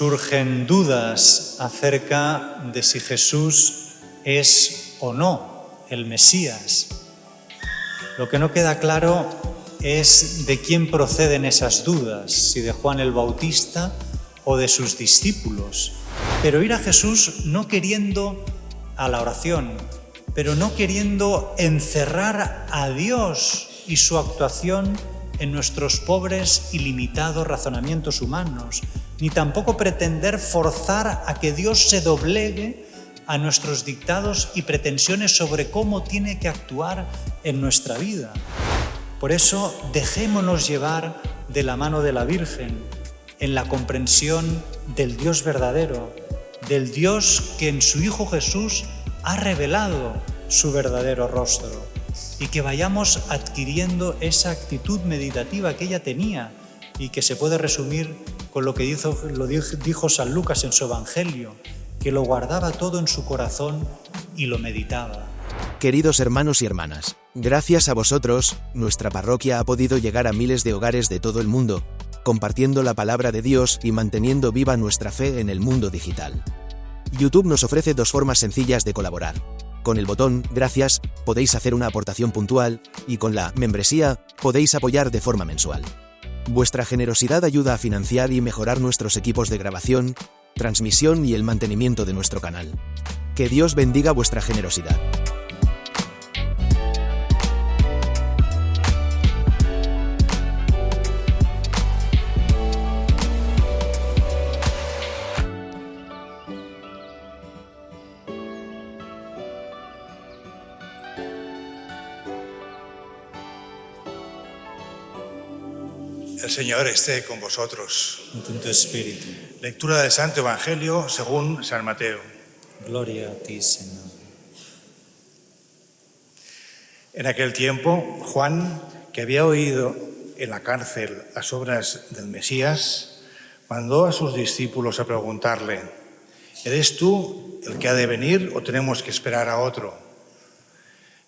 surgen dudas acerca de si Jesús es o no el Mesías. Lo que no queda claro es de quién proceden esas dudas, si de Juan el Bautista o de sus discípulos. Pero ir a Jesús no queriendo a la oración, pero no queriendo encerrar a Dios y su actuación en nuestros pobres y limitados razonamientos humanos, ni tampoco pretender forzar a que Dios se doblegue a nuestros dictados y pretensiones sobre cómo tiene que actuar en nuestra vida. Por eso, dejémonos llevar de la mano de la Virgen en la comprensión del Dios verdadero, del Dios que en su Hijo Jesús ha revelado su verdadero rostro, y que vayamos adquiriendo esa actitud meditativa que ella tenía y que se puede resumir con lo que dijo San Lucas en su Evangelio, que lo guardaba todo en su corazón y lo meditaba. Queridos hermanos y hermanas, gracias a vosotros, nuestra parroquia ha podido llegar a miles de hogares de todo el mundo, compartiendo la palabra de Dios y manteniendo viva nuestra fe en el mundo digital. YouTube nos ofrece dos formas sencillas de colaborar. Con el botón Gracias podéis hacer una aportación puntual y con la membresía podéis apoyar de forma mensual. Vuestra generosidad ayuda a financiar y mejorar nuestros equipos de grabación, transmisión y el mantenimiento de nuestro canal. Que Dios bendiga vuestra generosidad. El Señor esté con vosotros. Y con tu espíritu. Lectura del Santo Evangelio según San Mateo. Gloria a ti, Señor. En aquel tiempo, Juan, que había oído en la cárcel las obras del Mesías, mandó a sus discípulos a preguntarle: ¿eres tú el que ha de venir o tenemos que esperar a otro?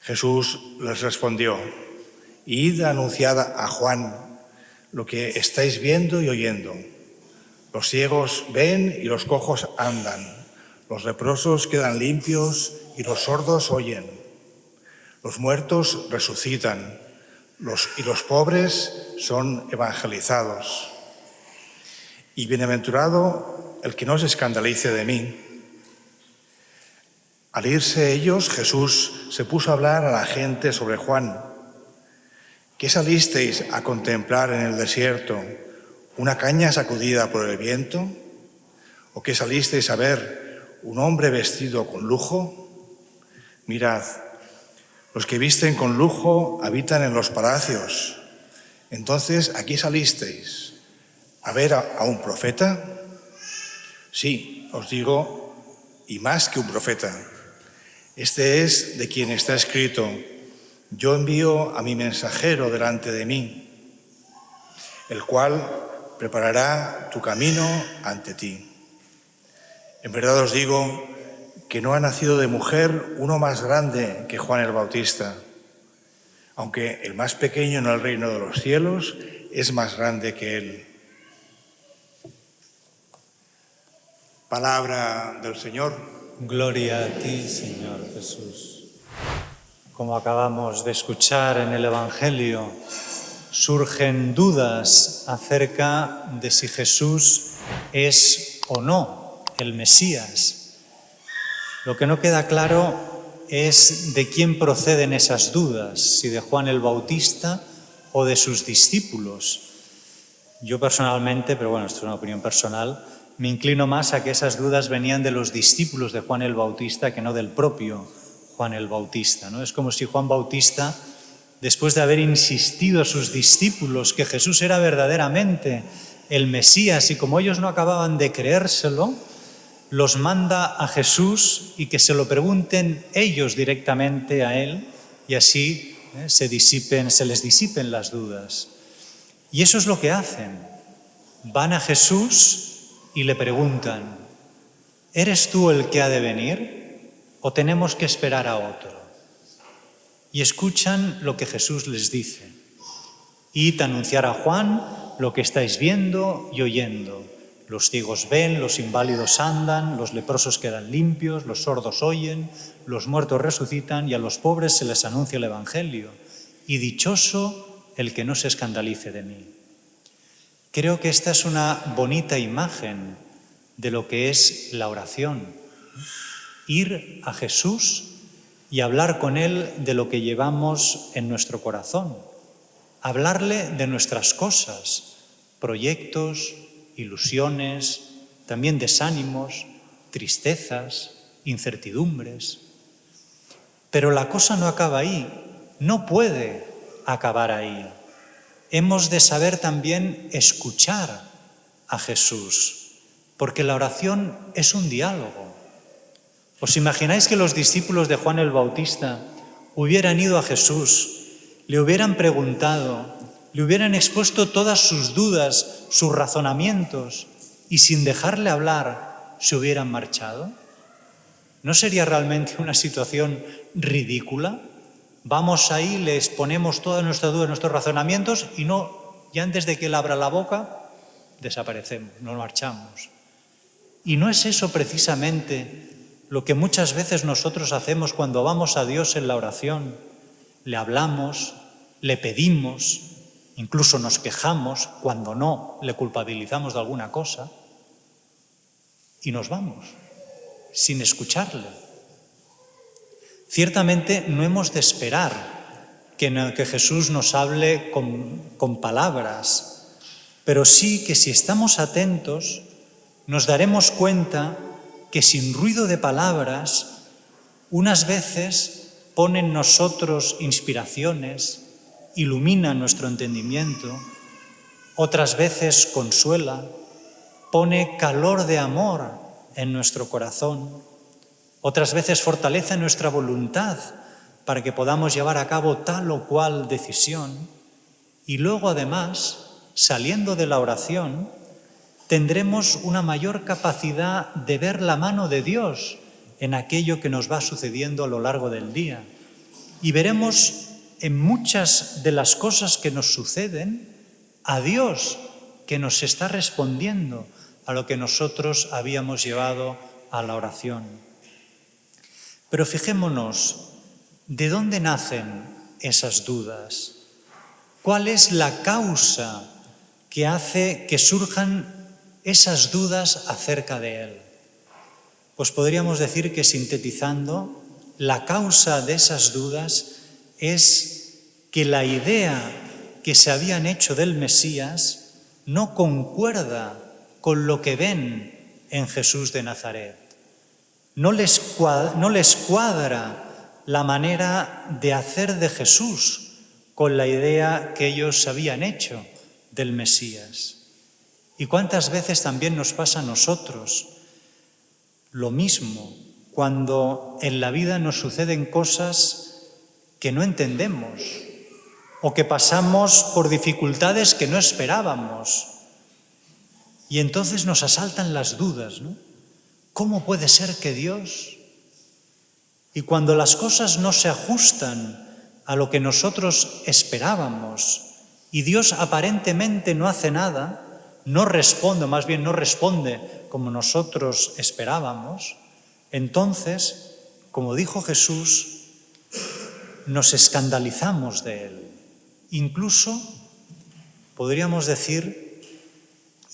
Jesús les respondió: id anunciad a Juan lo que estáis viendo y oyendo. Los ciegos ven y los cojos andan, los leprosos quedan limpios y los sordos oyen. Los muertos resucitan y los pobres son evangelizados. Y bienaventurado el que no se escandalice de mí. Al irse ellos, Jesús se puso a hablar a la gente sobre Juan. ¿Qué salisteis a contemplar en el desierto? ¿Una caña sacudida por el viento? ¿O qué salisteis a ver? ¿Un hombre vestido con lujo? Mirad, los que visten con lujo habitan en los palacios. Entonces, ¿a qué salisteis? ¿A ver a un profeta? Sí, os digo, y más que un profeta. Este es de quien está escrito: yo envío a mi mensajero delante de mí, el cual preparará tu camino ante ti. En verdad os digo que no ha nacido de mujer uno más grande que Juan el Bautista, aunque el más pequeño en el reino de los cielos es más grande que él. Palabra del Señor. Gloria a ti, Señor Jesús. Como acabamos de escuchar en el Evangelio, surgen dudas acerca de si Jesús es o no el Mesías. Lo que no queda claro es de quién proceden esas dudas, si de Juan el Bautista o de sus discípulos. Yo personalmente, pero bueno, esto es una opinión personal, me inclino más a que esas dudas venían de los discípulos de Juan el Bautista que no del propio Juan el Bautista, ¿no? Es como si Juan Bautista, después de haber insistido a sus discípulos que Jesús era verdaderamente el Mesías y como ellos no acababan de creérselo, los manda a Jesús y que se lo pregunten ellos directamente a él y así se les disipen las dudas. Y eso es lo que hacen. Van a Jesús y le preguntan: ¿eres tú el que ha de venir o tenemos que esperar a otro? Y escuchan lo que Jesús les dice: id a anunciar a Juan lo que estáis viendo y oyendo. Los ciegos ven, los inválidos andan, los leprosos quedan limpios, los sordos oyen, los muertos resucitan y a los pobres se les anuncia el Evangelio. Y dichoso el que no se escandalice de mí. Creo que esta es una bonita imagen de lo que es la oración. Ir a Jesús y hablar con Él de lo que llevamos en nuestro corazón. Hablarle de nuestras cosas, proyectos, ilusiones, también desánimos, tristezas, incertidumbres. Pero la cosa no acaba ahí, no puede acabar ahí. Hemos de saber también escuchar a Jesús, porque la oración es un diálogo. ¿Os imagináis que los discípulos de Juan el Bautista hubieran ido a Jesús, le hubieran preguntado, le hubieran expuesto todas sus dudas, sus razonamientos, y sin dejarle hablar se hubieran marchado? ¿No sería realmente una situación ridícula? Vamos ahí, le exponemos todas nuestras dudas, nuestros razonamientos, y antes de que él abra la boca, desaparecemos, nos marchamos. Y no es eso precisamente lo que muchas veces nosotros hacemos cuando vamos a Dios en la oración. Le hablamos, le pedimos, incluso nos quejamos, cuando no, le culpabilizamos de alguna cosa, y nos vamos, sin escucharle. Ciertamente no hemos de esperar que Jesús nos hable con palabras, pero sí que si estamos atentos nos daremos cuenta que sin ruido de palabras, unas veces pone en nosotros inspiraciones, ilumina nuestro entendimiento, otras veces consuela, pone calor de amor en nuestro corazón, otras veces fortalece nuestra voluntad para que podamos llevar a cabo tal o cual decisión, y luego además, saliendo de la oración, tendremos una mayor capacidad de ver la mano de Dios en aquello que nos va sucediendo a lo largo del día. Y veremos en muchas de las cosas que nos suceden a Dios que nos está respondiendo a lo que nosotros habíamos llevado a la oración. Pero fijémonos, ¿de dónde nacen esas dudas? ¿Cuál es la causa que hace que surjan esas dudas acerca de Él? Pues podríamos decir que, sintetizando, la causa de esas dudas es que la idea que se habían hecho del Mesías no concuerda con lo que ven en Jesús de Nazaret. No les cuadra la manera de hacer de Jesús con la idea que ellos habían hecho del Mesías. ¿Y cuántas veces también nos pasa a nosotros lo mismo cuando en la vida nos suceden cosas que no entendemos o que pasamos por dificultades que no esperábamos? Y entonces nos asaltan las dudas, ¿no? ¿Cómo puede ser que Dios? Y cuando las cosas no se ajustan a lo que nosotros esperábamos y Dios aparentemente no hace nada, no responde, más bien no responde como nosotros esperábamos, entonces, como dijo Jesús, nos escandalizamos de Él. Incluso podríamos decir,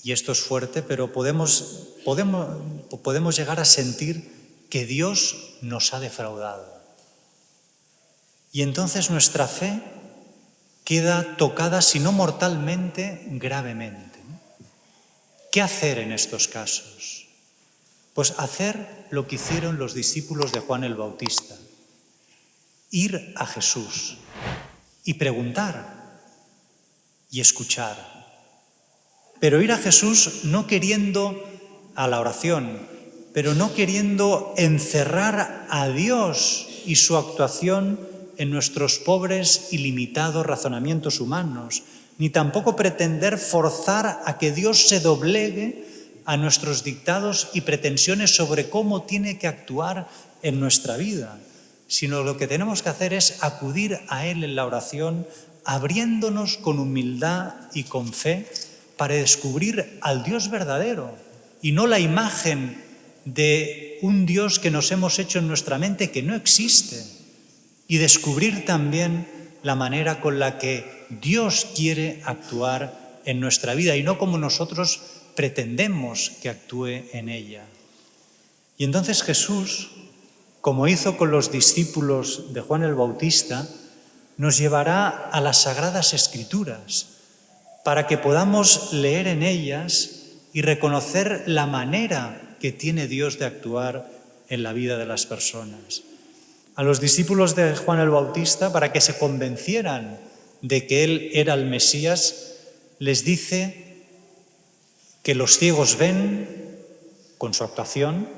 y esto es fuerte, pero podemos llegar a sentir que Dios nos ha defraudado. Y entonces nuestra fe queda tocada, si no mortalmente, gravemente. ¿Qué hacer en estos casos? Pues hacer lo que hicieron los discípulos de Juan el Bautista. Ir a Jesús y preguntar y escuchar. Pero ir a Jesús no queriendo, a la oración, pero no queriendo encerrar a Dios y su actuación en nuestros pobres y limitados razonamientos humanos, ni tampoco pretender forzar a que Dios se doblegue a nuestros dictados y pretensiones sobre cómo tiene que actuar en nuestra vida, sino lo que tenemos que hacer es acudir a Él en la oración, abriéndonos con humildad y con fe para descubrir al Dios verdadero, y no la imagen de un Dios que nos hemos hecho en nuestra mente que no existe, y descubrir también la manera con la que Dios quiere actuar en nuestra vida y no como nosotros pretendemos que actúe en ella. Y entonces Jesús, como hizo con los discípulos de Juan el Bautista, nos llevará a las Sagradas Escrituras para que podamos leer en ellas y reconocer la manera que tiene Dios de actuar en la vida de las personas. A los discípulos de Juan el Bautista, para que se convencieran de que él era el Mesías, les dice que los ciegos ven con su actuación,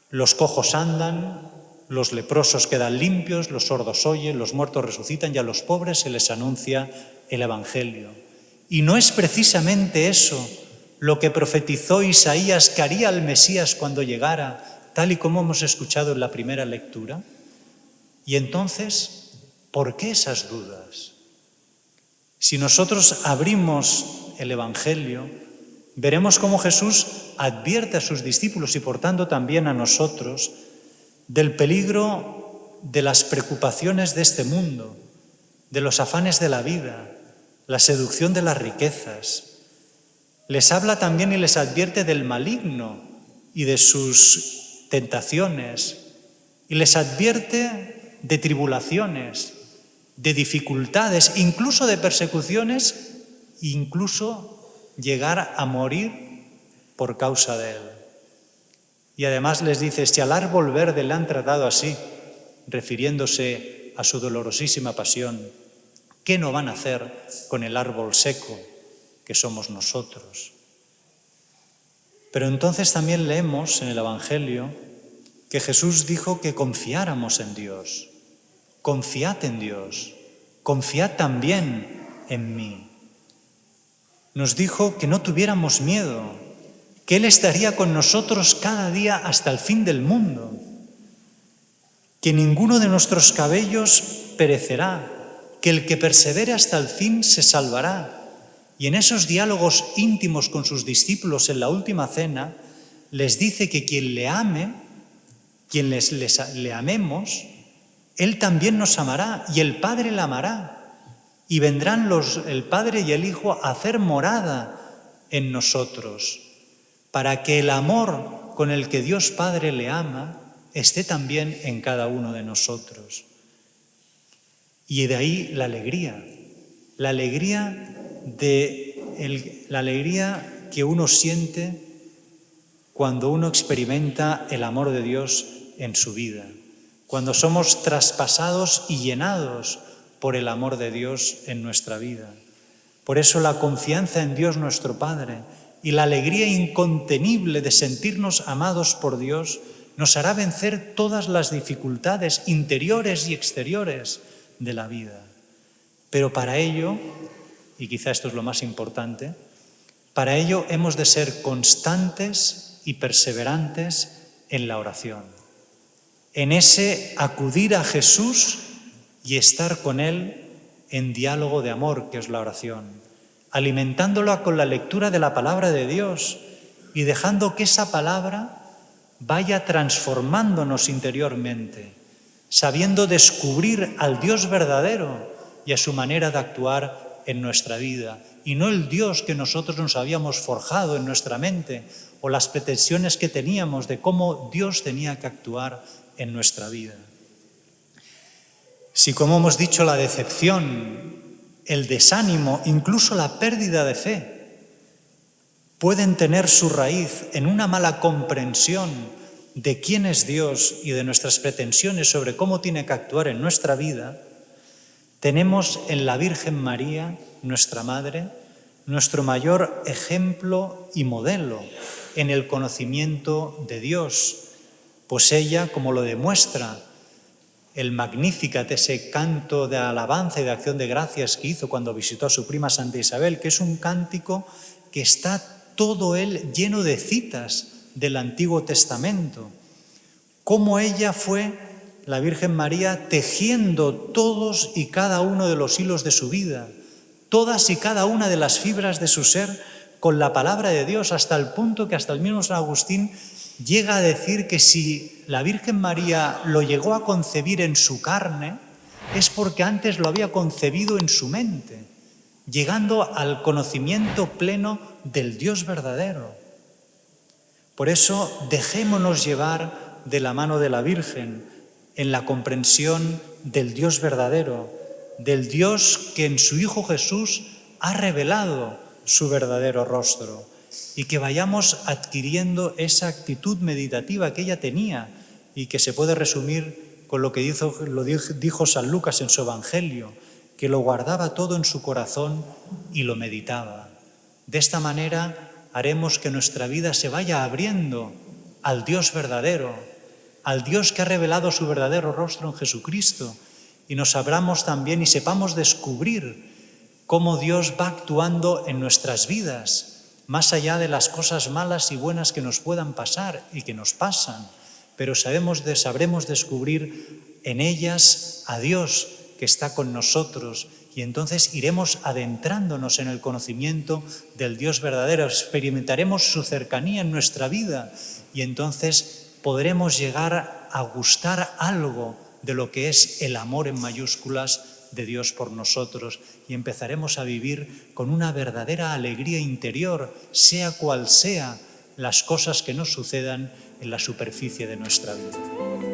los cojos andan, los leprosos quedan limpios, los sordos oyen, los muertos resucitan y a los pobres se les anuncia el Evangelio. Y no es precisamente eso lo que profetizó Isaías que haría el Mesías cuando llegara, tal y como hemos escuchado en la primera lectura. Y entonces, ¿por qué esas dudas? Si nosotros abrimos el Evangelio, veremos cómo Jesús advierte a sus discípulos y por tanto también a nosotros del peligro de las preocupaciones de este mundo, de los afanes de la vida, la seducción de las riquezas. Les habla también y les advierte del maligno y de sus tentaciones y les advierte de tribulaciones, de dificultades, incluso de persecuciones, incluso llegar a morir por causa de él. Y además les dice, si al árbol verde le han tratado así, refiriéndose a su dolorosísima pasión, ¿qué no van a hacer con el árbol seco que somos nosotros? Pero entonces también leemos en el Evangelio que Jesús dijo que confiáramos en Dios. Confiad en Dios, confiad también en mí. Nos dijo que no tuviéramos miedo, que Él estaría con nosotros cada día hasta el fin del mundo, que ninguno de nuestros cabellos perecerá, que el que persevere hasta el fin se salvará. Y en esos diálogos íntimos con sus discípulos en la última cena, les dice que quien le ame, quien le amemos, Él también nos amará y el Padre la amará. Y vendrán el Padre y el Hijo a hacer morada en nosotros, para que el amor con el que Dios Padre le ama esté también en cada uno de nosotros. Y de ahí la alegría que uno siente cuando uno experimenta el amor de Dios en su vida, cuando somos traspasados y llenados por el amor de Dios en nuestra vida. Por eso la confianza en Dios nuestro Padre y la alegría incontenible de sentirnos amados por Dios nos hará vencer todas las dificultades interiores y exteriores de la vida. Pero para ello, y quizá esto es lo más importante, para ello hemos de ser constantes y perseverantes en la oración, en ese acudir a Jesús y estar con Él en diálogo de amor, que es la oración, alimentándola con la lectura de la palabra de Dios y dejando que esa palabra vaya transformándonos interiormente, sabiendo descubrir al Dios verdadero y a su manera de actuar en nuestra vida, y no el Dios que nosotros nos habíamos forjado en nuestra mente o las pretensiones que teníamos de cómo Dios tenía que actuar en nuestra vida. Si, como hemos dicho, la decepción, el desánimo, incluso la pérdida de fe, pueden tener su raíz en una mala comprensión de quién es Dios y de nuestras pretensiones sobre cómo tiene que actuar en nuestra vida, tenemos en la Virgen María, nuestra Madre, nuestro mayor ejemplo y modelo en el conocimiento de Dios, pues ella, como lo demuestra el Magnificat, ese canto de alabanza y de acción de gracias que hizo cuando visitó a su prima Santa Isabel, que es un cántico que está todo él lleno de citas del Antiguo Testamento. Cómo ella fue, la Virgen María, tejiendo todos y cada uno de los hilos de su vida, todas y cada una de las fibras de su ser, con la palabra de Dios, hasta el punto que hasta el mismo San Agustín llega a decir que si la Virgen María lo llegó a concebir en su carne, es porque antes lo había concebido en su mente, llegando al conocimiento pleno del Dios verdadero. Por eso dejémonos llevar de la mano de la Virgen en la comprensión del Dios verdadero, del Dios que en su Hijo Jesús ha revelado su verdadero rostro, y que vayamos adquiriendo esa actitud meditativa que ella tenía y que se puede resumir con lo que dijo San Lucas en su Evangelio, que lo guardaba todo en su corazón y lo meditaba. De esta manera haremos que nuestra vida se vaya abriendo al Dios verdadero, al Dios que ha revelado su verdadero rostro en Jesucristo, y nos abramos también y sepamos descubrir cómo Dios va actuando en nuestras vidas, más allá de las cosas malas y buenas que nos puedan pasar y que nos pasan, pero sabremos descubrir en ellas a Dios que está con nosotros, y entonces iremos adentrándonos en el conocimiento del Dios verdadero, experimentaremos su cercanía en nuestra vida, y entonces podremos llegar a gustar algo de lo que es el amor en mayúsculas de Dios por nosotros, y empezaremos a vivir con una verdadera alegría interior, sea cual sea las cosas que nos sucedan en la superficie de nuestra vida.